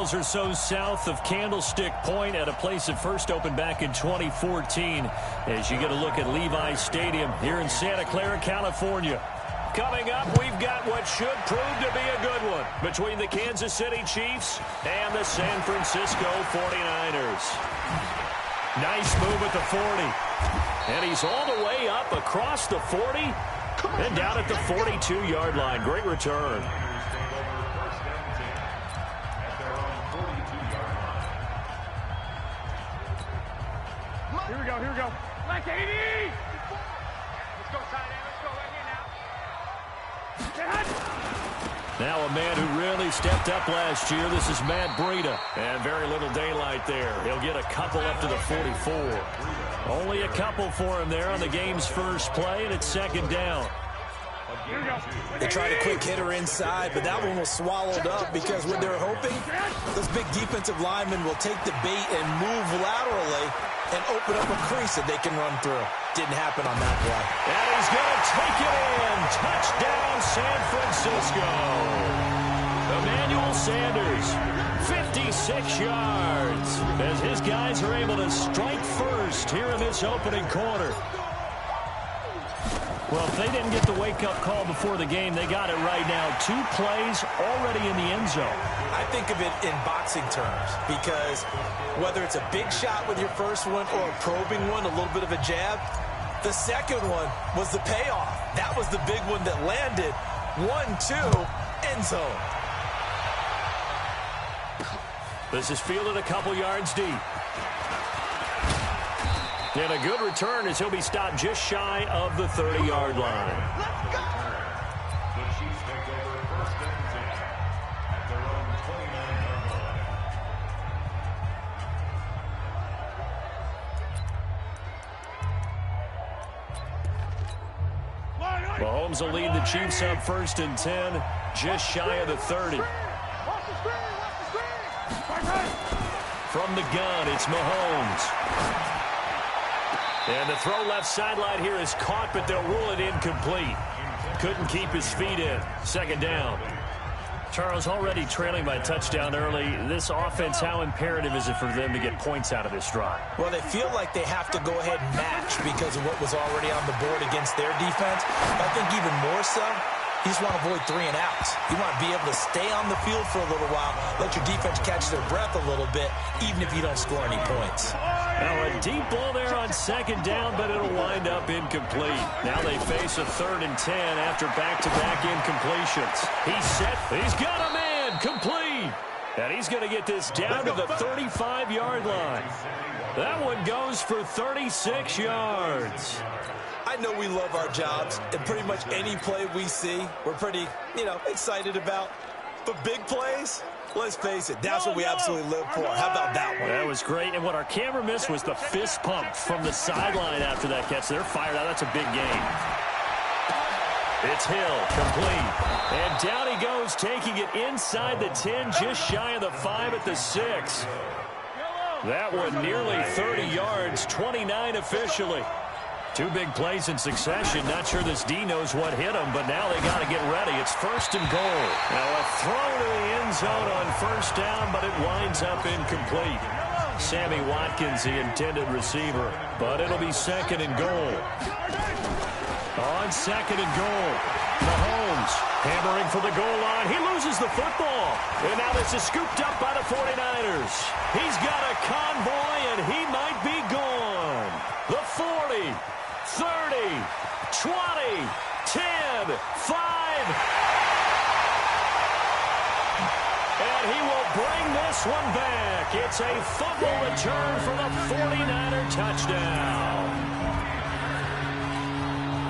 Or so south of Candlestick Point at a place that first opened back in 2014 as you get a look at Levi Stadium here in Santa Clara, California. Coming up, we've got what should prove to be a good one between the Kansas City Chiefs and the San Francisco 49ers. Nice move at the 40. And he's all the way up across the 40 and down at the 42-yard line. Great return. Here we go. Like 80! Let's go, tight end. Let's go right here now. Now a man who really stepped up last year. This is Matt Breida. And very little daylight there. He'll get a couple up to the 44. Only a couple for him there on the game's first play, and it's second down. They tried a quick hitter inside, but that one was swallowed up because what they're hoping, those big defensive linemen will take the bait and move laterally and open up a crease that they can run through. Didn't happen on that play. And he's going to take it in. Touchdown, San Francisco. Emmanuel Sanders, 56 yards, as his guys are able to strike first here in this opening quarter. Well, if they didn't get the wake-up call before the game, they got it right now. 2 plays already in the end zone. I think of it in boxing terms because whether it's a big shot with your first one or a probing one, a little bit of a jab, the second one was the payoff. That was the big one that landed. 1-2, end zone. This is fielded a couple yards deep. And a good return as he'll be stopped just shy of the 30-yard line. Let's go! The Chiefs take over first and 10 at their own 29-yard line. Mahomes will lead the Chiefs up first and 10, just shy of the 30. Watch the screen! From the gun, it's Mahomes. And the throw left sideline here is caught, but they'll rule it incomplete. Couldn't keep his feet in. Second down. Charles, already trailing by a touchdown early. This offense, how imperative is it for them to get points out of this drive? Well, they feel like they have to go ahead and match because of what was already on the board against their defense. I think even more so, you just want to avoid 3 and outs. You want to be able to stay on the field for a little while, let your defense catch their breath a little bit, even if you don't score any points. Now a deep ball there on second down, but it'll wind up incomplete. Now they face a 3rd and 10 after back-to-back incompletions. He's set. He's got a man. Complete. And he's going to get this down to the 35-yard line. That one goes for 36 yards. I know we love our jobs, and pretty much any play we see, we're pretty, excited about. But big plays, let's face it, that's what we absolutely live for. How about that one? That was great, and what our camera missed was the fist pump from the sideline after that catch. They're fired out. That's a big game. It's Hill, complete. And down he goes, taking it inside the 10, just shy of the 5 at the 6. That one nearly 30 yards, 29 officially. 2 big plays in succession. Not sure this D knows what hit him, but now they got to get ready. It's first and goal. Now a throw to the end zone on first down, but it winds up incomplete. Sammy Watkins, the intended receiver, but it'll be second and goal. On second and goal, Mahomes hammering for the goal line. He loses the football. And now this is scooped up by the 49ers. He's got a convoy, and he might be gone. The 40. 30, 20, 10, 5. And he will bring this one back. It's a fumble return for the 49er touchdown.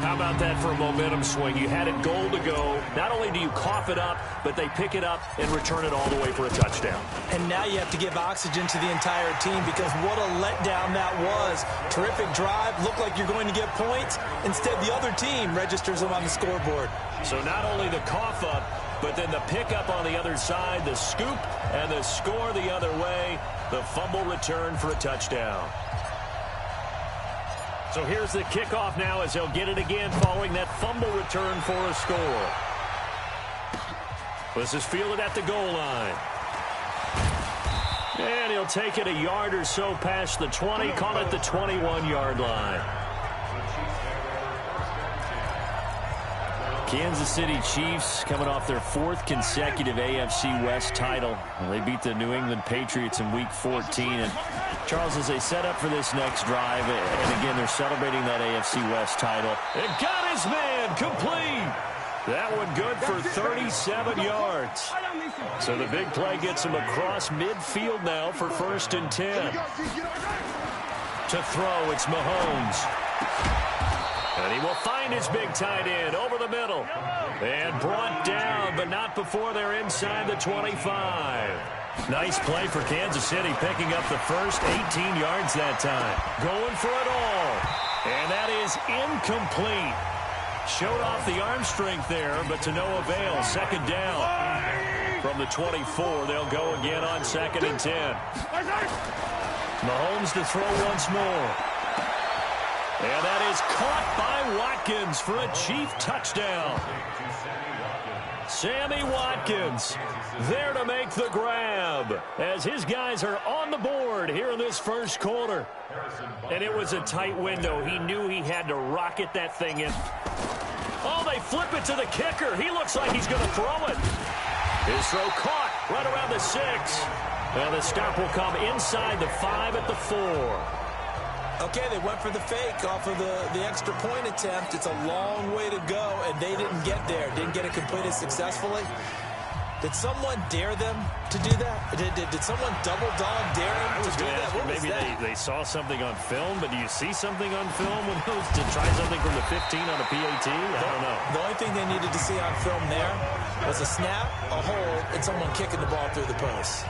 How about that for a momentum swing? You had it goal to go. Not only do you cough it up, but they pick it up and return it all the way for a touchdown. And now you have to give oxygen to the entire team because what a letdown that was. Terrific drive. Looked like you're going to get points. Instead, the other team registers them on the scoreboard. So not only the cough up, but then the pickup on the other side, the scoop, and the score the other way. The fumble return for a touchdown. So here's the kickoff now as they'll get it again following that fumble return for a score. This is fielded at the goal line. And he'll take it a yard or so past the 20, call it the 21-yard line. Kansas City Chiefs coming off their 4th consecutive AFC West title. They beat the New England Patriots in Week 14. And Charles, as they set up for this next drive, and again, they're celebrating that AFC West title. It got his man complete. That one good for 37 yards. So the big play gets him across midfield now for 1st and 10. To throw, it's Mahomes. And he will find his big tight end over the middle. And brought down, but not before they're inside the 25. Nice play for Kansas City, picking up the first 18 yards that time. Going for it all. And that is incomplete. Showed off the arm strength there, but to no avail. 2nd down. From the 24, they'll go again on 2nd and 10. Mahomes to throw once more. And that is caught by Watkins for a Chief touchdown. Sammy Watkins there to make the grab as his guys are on the board here in this first quarter. And it was a tight window. He knew he had to rocket that thing in. Oh, they flip it to the kicker. He looks like he's going to throw it. His throw caught right around the 6. And the stop will come inside the 5 at the 4. Okay, they went for the fake off of the extra point attempt. It's a long way to go, and they didn't get there. Didn't get it completed successfully. Did someone dare them to do that? Did someone double dog dare them to do that? What was that? They saw something on film, but do you see something on film when those to try something from the 15 on a PAT? I don't know. The only thing they needed to see on film there was a snap, a hold, and someone kicking the ball through the post.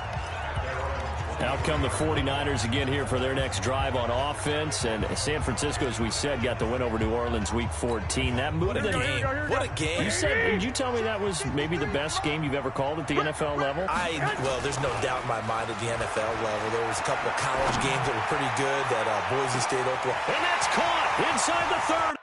Out come the 49ers again here for their next drive on offense. And San Francisco, as we said, got the win over New Orleans Week 14. That moved the game. What a game. Did you tell me that was maybe the best game you've ever called at the NFL level? Well, there's no doubt in my mind at the NFL level. There was a couple of college games that were pretty good, that Boise State, Oklahoma. And that's caught inside the 30.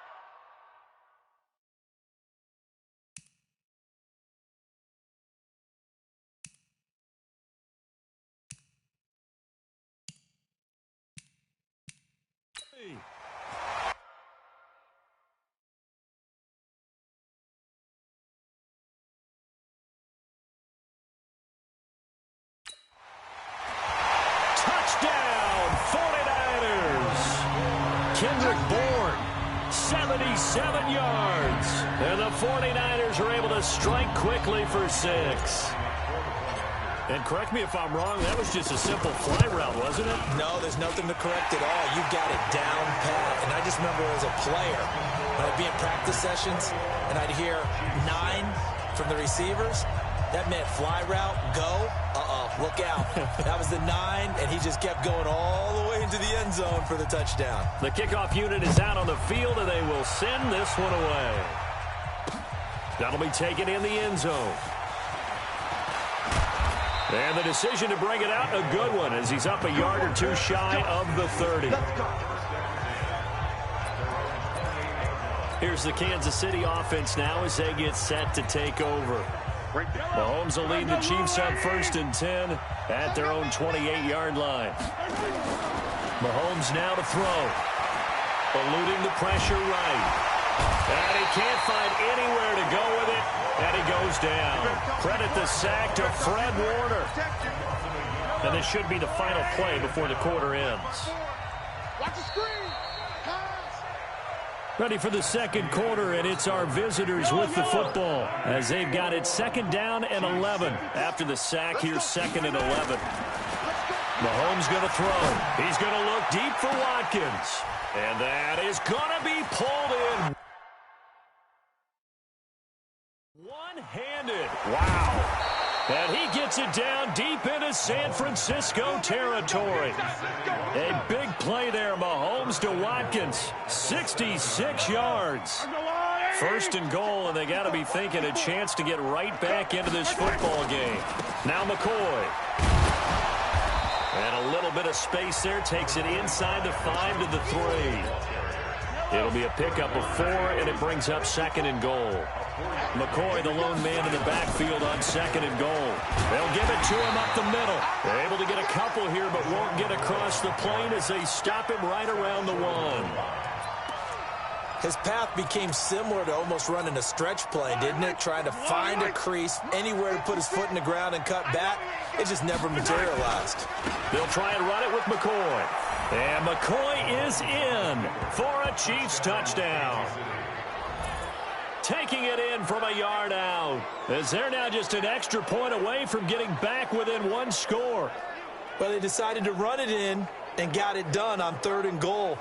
Touchdown, 49ers. Kendrick Bourne, 77 yards. And the 49ers are able to strike quickly for 6. And correct me if I'm wrong, that was just a simple fly route, wasn't it? No, there's nothing to correct at all. You got it down pat. And I just remember as a player, when I'd be in practice sessions, and I'd hear 9 from the receivers. That meant fly route, go, look out. That was the 9, and he just kept going all the way into the end zone for the touchdown. The kickoff unit is out on the field, and they will send this one away. That'll be taken in the end zone. And the decision to bring it out, a good one, as he's up a yard or two shy of the 30. Here's the Kansas City offense now as they get set to take over. Mahomes will lead the Chiefs on 1st and 10 at their own 28-yard line. Mahomes now to throw. Eluding the pressure right. And he can't find anywhere to go with it. And he goes down. Credit the sack to Fred Warner. And this should be the final play before the quarter ends. Watch the screen. Ready for the second quarter, and it's our visitors with the football as they've got it 2nd down and 11. After the sack, here's 2nd and 11. Mahomes going to throw. He's going to look deep for Watkins. And that is going to be pulled in. One-handed. Wow. And he gets it down deep into San Francisco territory. A big play there, Mahomes to Watkins. 66 yards. 1st and goal, and they got to be thinking a chance to get right back into this football game. Now McCoy. And a little bit of space there. Takes it inside the 5 to the 3. It'll be a pickup of 4, and it brings up 2nd and goal. McCoy, the lone man in the backfield on 2nd and goal. They'll give it to him up the middle. They're able to get a couple here, but won't get across the plane as they stop him right around the 1. His path became similar to almost running a stretch play, didn't it? Trying to find a crease, anywhere to put his foot in the ground and cut back. It just never materialized. They'll try and run it with McCoy. And McCoy is in for a Chiefs touchdown. Taking it in from a yard out, as they're now just an extra point away from getting back within 1 score. Well, they decided to run it in and got it done on 3rd and goal.